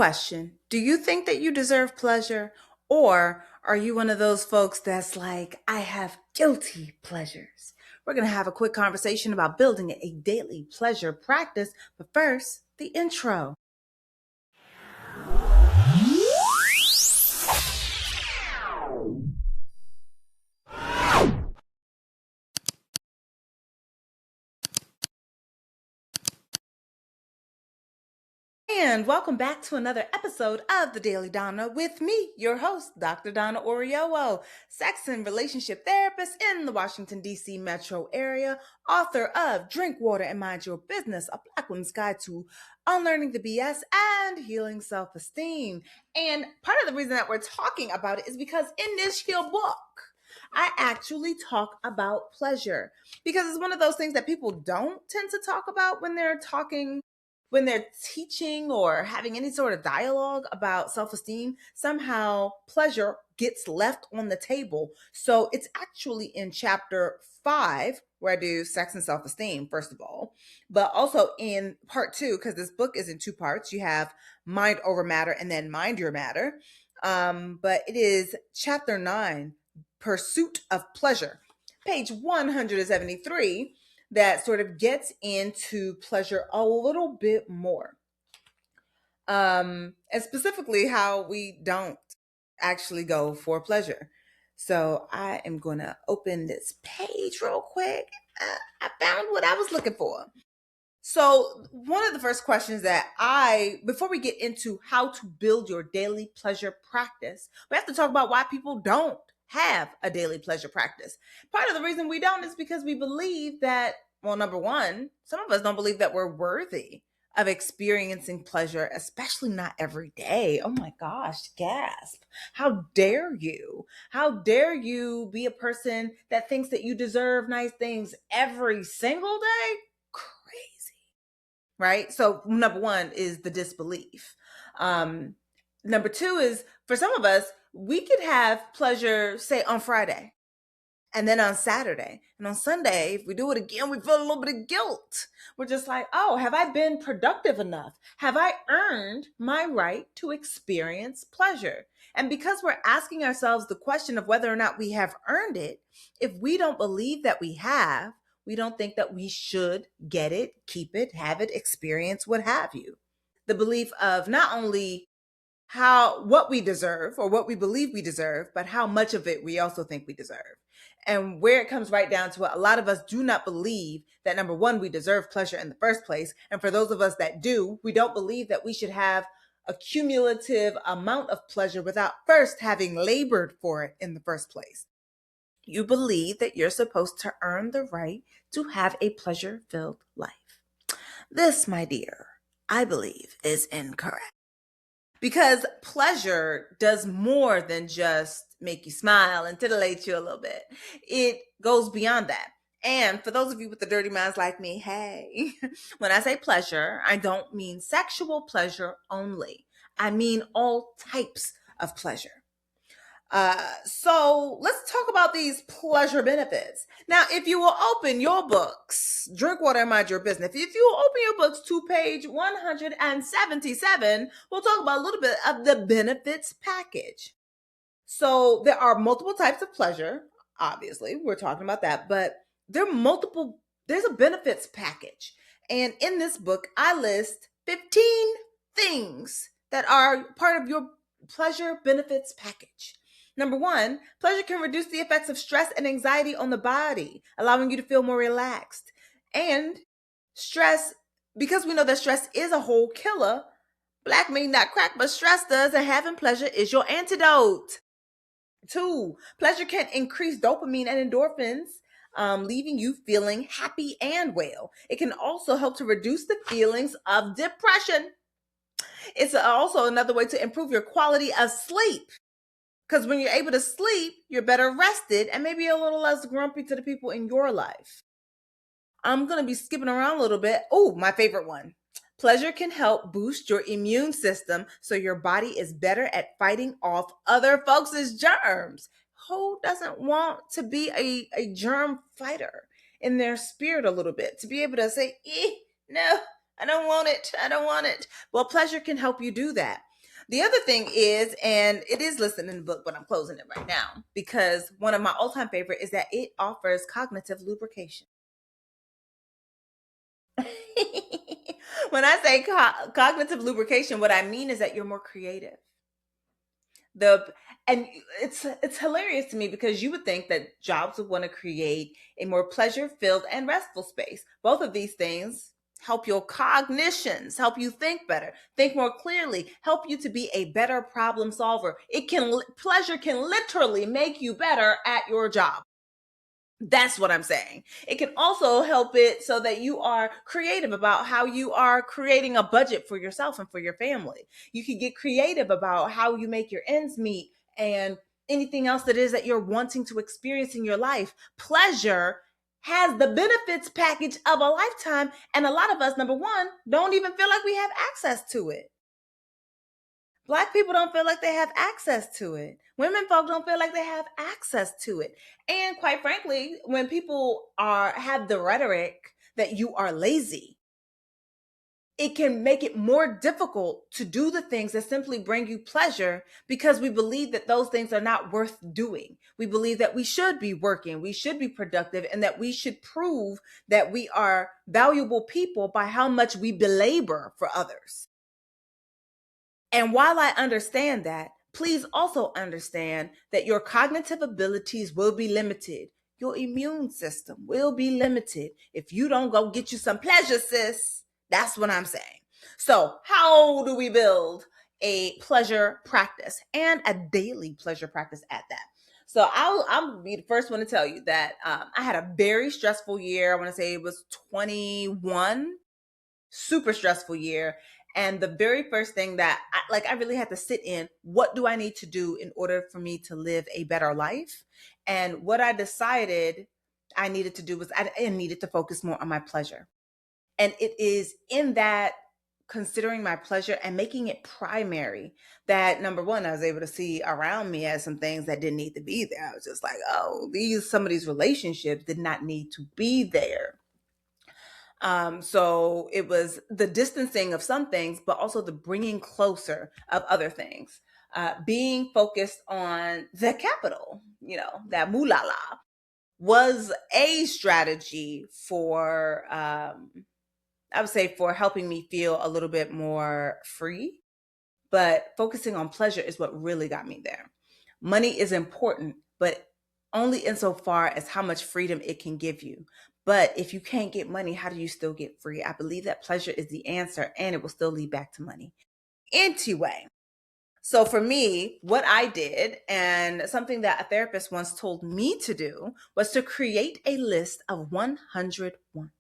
question. Do you think that you deserve pleasure? Or are you one of those folks that's like, I have guilty pleasures? We're going to have a quick conversation about building a daily pleasure practice. But first, the intro. And welcome back to another episode of the Daily Donna with me, your host, Dr. Donna Oriowo, sex and relationship therapist in the Washington, D.C. metro area, author of Drink Water and Mind Your Business, a Black Woman's Guide to Unlearning the BS and Healing Self-Esteem. And part of the reason that we're talking about it is because in this here book, I actually talk about pleasure because it's one of those things that people don't tend to talk about when they're teaching or having any sort of dialogue about self-esteem. Somehow pleasure gets left on the table. So it's actually in chapter 5 where I do sex and self-esteem, first of all, but also in part 2, because this book is in 2 parts. You have mind over matter and then mind your matter. But it is chapter 9, Pursuit of Pleasure, page 173, that sort of gets into pleasure a little bit more. And specifically how we don't actually go for pleasure. So I am going to open this page real quick. I found what I was looking for. So one of the first questions before we get into how to build your daily pleasure practice, we have to talk about why people don't have a daily pleasure practice. Part of the reason we don't is because we believe that, well, number one, some of us don't believe that we're worthy of experiencing pleasure, especially not every day. Oh my gosh, gasp. How dare you? How dare you be a person that thinks that you deserve nice things every single day? Crazy, right? So number one is the disbelief. Number two is, for some of us, we could have pleasure, say, on Friday, and then on Saturday, and on Sunday, if we do it again, we feel a little bit of guilt. We're just like, oh, have I been productive enough? Have I earned my right to experience pleasure? And because we're asking ourselves the question of whether or not we have earned it, if we don't believe that we have, we don't think that we should get it, keep it, have it, experience, what have you. The belief of not only what we deserve or what we believe we deserve, but how much of it we also think we deserve. And where it comes right down to it, a lot of us do not believe that, number one, we deserve pleasure in the first place. And for those of us that do, we don't believe that we should have a cumulative amount of pleasure without first having labored for it in the first place. You believe that you're supposed to earn the right to have a pleasure-filled life. This, my dear, I believe is incorrect. Because pleasure does more than just make you smile and titillate you a little bit. It goes beyond that. And for those of you with the dirty minds like me, hey, when I say pleasure, I don't mean sexual pleasure only. I mean all types of pleasure. So let's talk about these pleasure benefits. Now, if you will open your books, Drink Water and Mind Your Business. If you will open your books to page 177, we'll talk about a little bit of the benefits package. So there are multiple types of pleasure. Obviously, we're talking about that, but there's a benefits package. And in this book, I list 15 things that are part of your pleasure benefits package. Number one, pleasure can reduce the effects of stress and anxiety on the body, allowing you to feel more relaxed. And stress, because we know that stress is a whole killer, black may not crack, but stress does, and having pleasure is your antidote. 2, pleasure can increase dopamine and endorphins, leaving you feeling happy and well. It can also help to reduce the feelings of depression. It's also another way to improve your quality of sleep. Because when you're able to sleep, you're better rested and maybe a little less grumpy to the people in your life. I'm going to be skipping around a little bit. Oh, my favorite one. Pleasure can help boost your immune system so your body is better at fighting off other folks' germs. Who doesn't want to be a germ fighter in their spirit a little bit? To be able to say, no, I don't want it. I don't want it. Well, pleasure can help you do that. The other thing is, and it is listed in the book, but I'm closing it right now because one of my all-time favorite is that it offers cognitive lubrication. When I say cognitive lubrication, what I mean is that you're more creative. The and it's hilarious to me because you would think that jobs would want to create a more pleasure-filled and restful space. Both of these things help your cognitions, help you think better, think more clearly, help you to be a better problem solver. Pleasure can literally make you better at your job. That's what I'm saying. It can also help it so that you are creative about how you are creating a budget for yourself and for your family. You can get creative about how you make your ends meet and anything else that is that you're wanting to experience in your life. Pleasure has the benefits package of a lifetime. And a lot of us, number one, don't even feel like we have access to it. Black people don't feel like they have access to it. Women folk don't feel like they have access to it. And quite frankly, when people are have the rhetoric that you are lazy, it can make it more difficult to do the things that simply bring you pleasure because we believe that those things are not worth doing. We believe that we should be working, we should be productive, and that we should prove that we are valuable people by how much we belabor for others. And while I understand that, please also understand that your cognitive abilities will be limited. Your immune system will be limited if you don't go get you some pleasure, sis. That's what I'm saying. So, how do we build a pleasure practice and a daily pleasure practice at that? So, I'll be the first one to tell you that I had a very stressful year. I want to say it was 21, super stressful year. And the very first thing that I really had to sit in, what do I need to do in order for me to live a better life? And what I decided I needed to do was I needed to focus more on my pleasure. And it is in that considering my pleasure and making it primary that number one, I was able to see around me as some things that didn't need to be there. I was just like, oh, some of these relationships did not need to be there. So it was the distancing of some things, but also the bringing closer of other things. Being focused on the capital, that moolala was a strategy for, I would say, for helping me feel a little bit more free. But focusing on pleasure is what really got me there. Money is important, but only insofar as how much freedom it can give you. But if you can't get money, how do you still get free? I believe that pleasure is the answer and it will still lead back to money. Anyway, so for me, what I did and something that a therapist once told me to do was to create a list of 100 wants.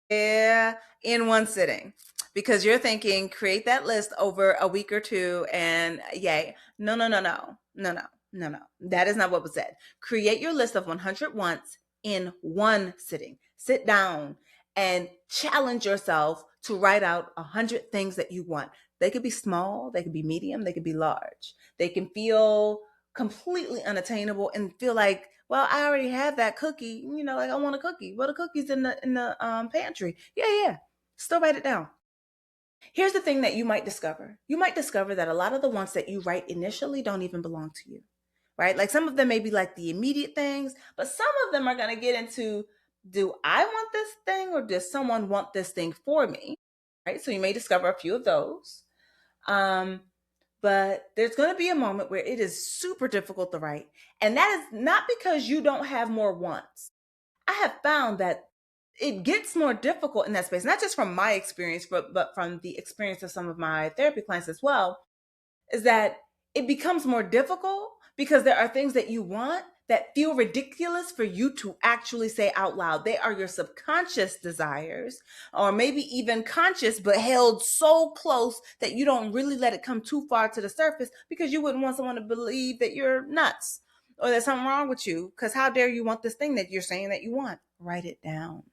Yeah, in one sitting. Because you're thinking, create that list over a week or two and yay. No, no, no, no, no, no, no, no. That is not what was said. Create your list of 100 wants in one sitting. Sit down and challenge yourself to write out 100 things that you want. They could be small, they could be medium, they could be large. They can feel completely unattainable and feel like, well, I already have that cookie. Like I want a cookie. Well, the cookie's in the pantry. Yeah. Still write it down. Here's the thing that you might discover. You might discover that a lot of the ones that you write initially don't even belong to you, right? Like some of them may be like the immediate things, but some of them are going to get into, do I want this thing or does someone want this thing for me? Right? So you may discover a few of those. But there's going to be a moment where it is super difficult to write. And that is not because you don't have more wants. I have found that it gets more difficult in that space, not just from my experience, but from the experience of some of my therapy clients as well, is that it becomes more difficult because there are things that you want that feel ridiculous for you to actually say out loud. They are your subconscious desires, or maybe even conscious, but held so close that you don't really let it come too far to the surface because you wouldn't want someone to believe that you're nuts or there's something wrong with you. Because how dare you want this thing that you're saying that you want? Write it down.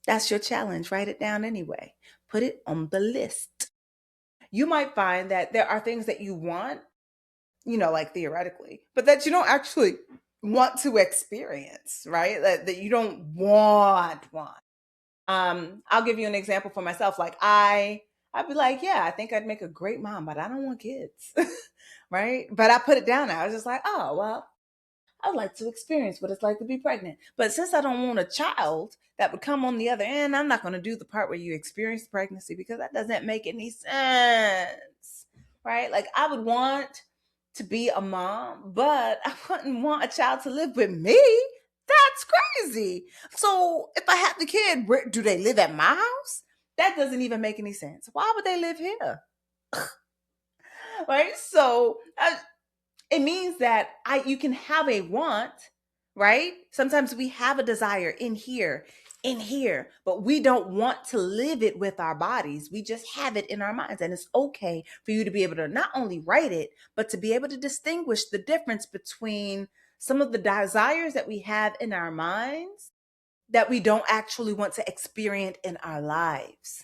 That's your challenge. Write it down anyway. Put it on the list. You might find that there are things that you want, like theoretically, but that you don't actually want to experience, right? That you don't want. I'll give you an example for myself. Like I I'd be like, yeah, I think I'd make a great mom, but I don't want kids. Right? But I put it down now. I was just like, oh, well, I'd like to experience what it's like to be pregnant. But since I don't want a child that would come on the other end, I'm not going to do the part where you experience pregnancy because that doesn't make any sense. Right? Like, I would want to be a mom, but I wouldn't want a child to live with me. That's crazy. So if I have the kid, where do they live at my house? That doesn't even make any sense. Why would they live here? Right? So it means that I you can have a want, right? Sometimes we have a desire in here, but we don't want to live it with our bodies. We just have it in our minds. And it's okay for you to be able to not only write it, but to be able to distinguish the difference between some of the desires that we have in our minds that we don't actually want to experience in our lives.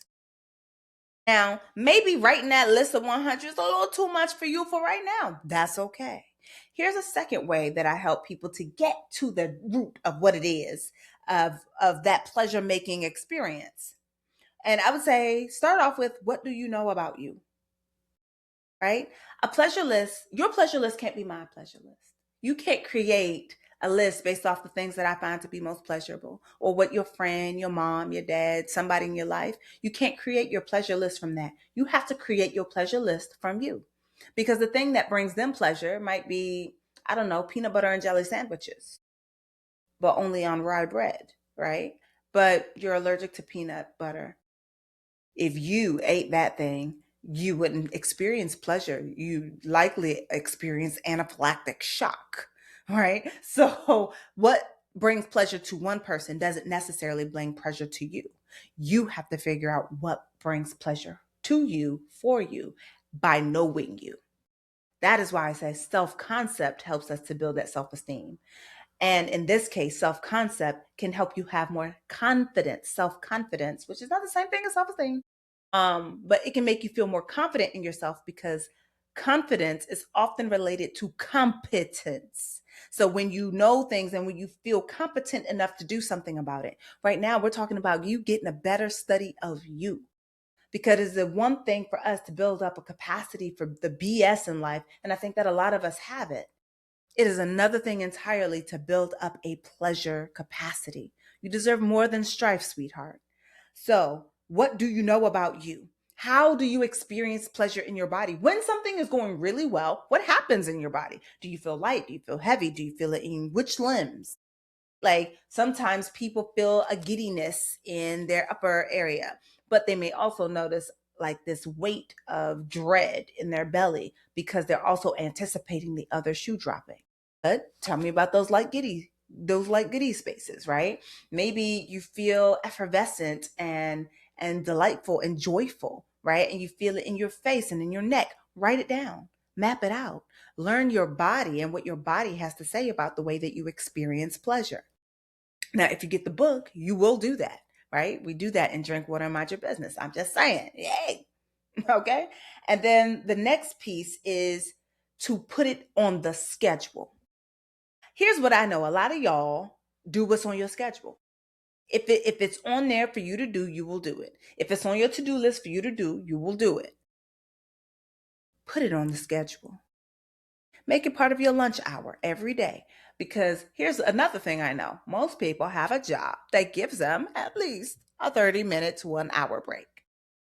Now, maybe writing that list of 100 is a little too much for you for right now. That's okay. Here's a second way that I help people to get to the root of what it is of that pleasure making experience. And I would say start off with, what do you know about you? Right? A pleasure list, your pleasure list can't be my pleasure list. You can't create a list based off the things that I find to be most pleasurable or what your friend, your mom, your dad, somebody in your life, you can't create your pleasure list from that. You have to create your pleasure list from you. Because the thing that brings them pleasure might be, I don't know, peanut butter and jelly sandwiches, but only on rye bread, right? But you're allergic to peanut butter. If you ate that thing, you wouldn't experience pleasure. You likely experience anaphylactic shock, right? So, what brings pleasure to one person doesn't necessarily bring pleasure to you. You have to figure out what brings pleasure to you for you by knowing you. That is why I say self concept helps us to build that self esteem. And in this case, self concept can help you have more confidence, self confidence, which is not the same thing as self esteem. But it can make you feel more confident in yourself because confidence is often related to competence. So when you know things and when you feel competent enough to do something about it, right now we're talking about you getting a better study of you. Because it's the one thing for us to build up a capacity for the BS in life. And I think that a lot of us have it. It is another thing entirely to build up a pleasure capacity. You deserve more than strife, sweetheart. So, what do you know about you? How do you experience pleasure in your body? When something is going really well, what happens in your body? Do you feel light? Do you feel heavy? Do you feel it in which limbs? Like sometimes people feel a giddiness in their upper area, but they may also notice like this weight of dread in their belly because they're also anticipating the other shoe dropping. But tell me about those light giddy spaces, right? Maybe you feel effervescent and delightful and joyful, right? And you feel it in your face and in your neck. Write it down, map it out, learn your body and what your body has to say about the way that you experience pleasure. Now, if you get the book, you will do that, right? We do that in Drink Water and Mind Your Business. I'm just saying, yay. Okay. And then the next piece is to put it on the schedule. Here's what I know. A lot of y'all do what's on your schedule. If it's on there for you to do, you will do it. If it's on your to-do list for you to do, you will do it. Put it on the schedule. Make it part of your lunch hour every day. Because here's another thing I know. Most people have a job that gives them at least a 30-minute to 1 hour break.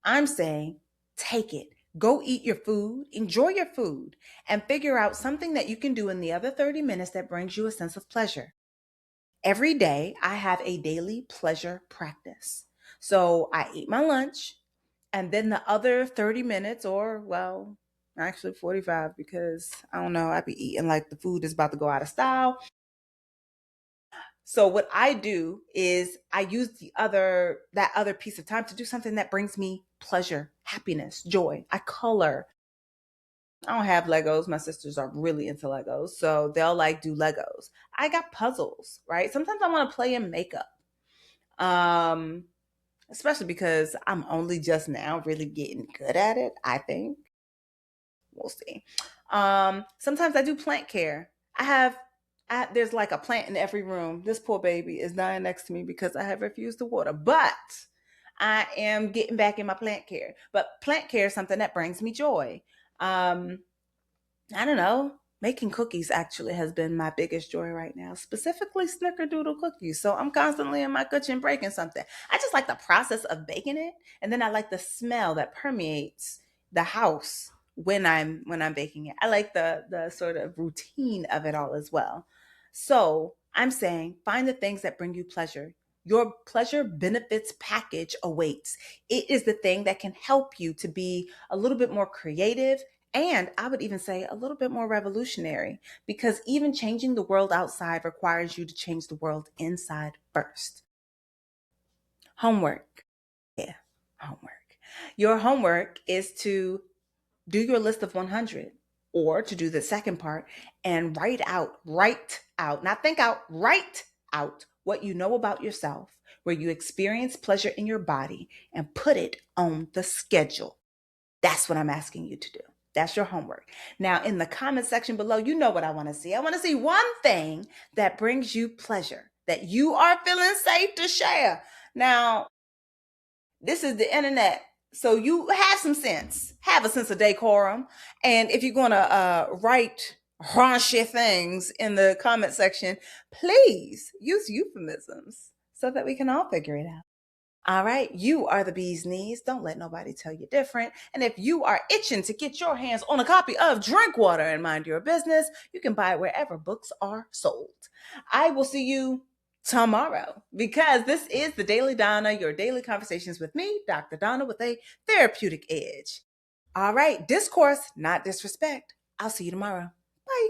I'm saying take it. Go eat your food, enjoy your food, and figure out something that you can do in the other 30 minutes that brings you a sense of pleasure. Every day, I have a daily pleasure practice. So I eat my lunch, and then the other 30 minutes, or well, actually 45, because I don't know, I be eating like the food is about to go out of style. So what I do is I use that other piece of time to do something that brings me pleasure, happiness, joy. I color. I don't have Legos. My sisters are really into Legos. So they'll like do Legos. I got puzzles, right? Sometimes I want to play in makeup. Um, Especially because I'm only just now really getting good at it, I think. We'll see. Sometimes I do plant care. There's like a plant in every room. This poor baby is dying next to me because I have refused to water. But I am getting back in my plant care. But plant care is something that brings me joy. Um, I don't know. Making cookies actually has been my biggest joy right now, specifically snickerdoodle cookies. So I'm constantly in my kitchen breaking something. I just like the process of baking it, and then I like the smell that permeates the house when I'm baking it. I like the sort of routine of it all as well. So I'm saying find the things that bring you pleasure. Your pleasure benefits package awaits. It is the thing that can help you to be a little bit more creative, and I would even say a little bit more revolutionary, because even changing the world outside requires you to change the world inside first. Homework. Yeah, homework. Your homework is to do your list of 100, or to do the second part and write out, not think out, write out what you know about yourself, where you experience pleasure in your body, and put it on the schedule. That's what I'm asking you to do. That's your homework. Now, in the comment section below, you know what I want to see. I want to see one thing that brings you pleasure, that you are feeling safe to share. Now, this is the internet. So you have some sense, have a sense of decorum. And if you're going to write raunchy things in the comment section, please use euphemisms so that we can all figure it out. All right, you are the bee's knees. Don't let nobody tell you different. And if you are itching to get your hands on a copy of Drink Water and Mind Your Business, you can buy it wherever books are sold. I will see you tomorrow, because this is the Daily Donna, your daily conversations with me, Dr. Donna, with a therapeutic edge. All right, discourse, not disrespect. I'll see you tomorrow. Bye.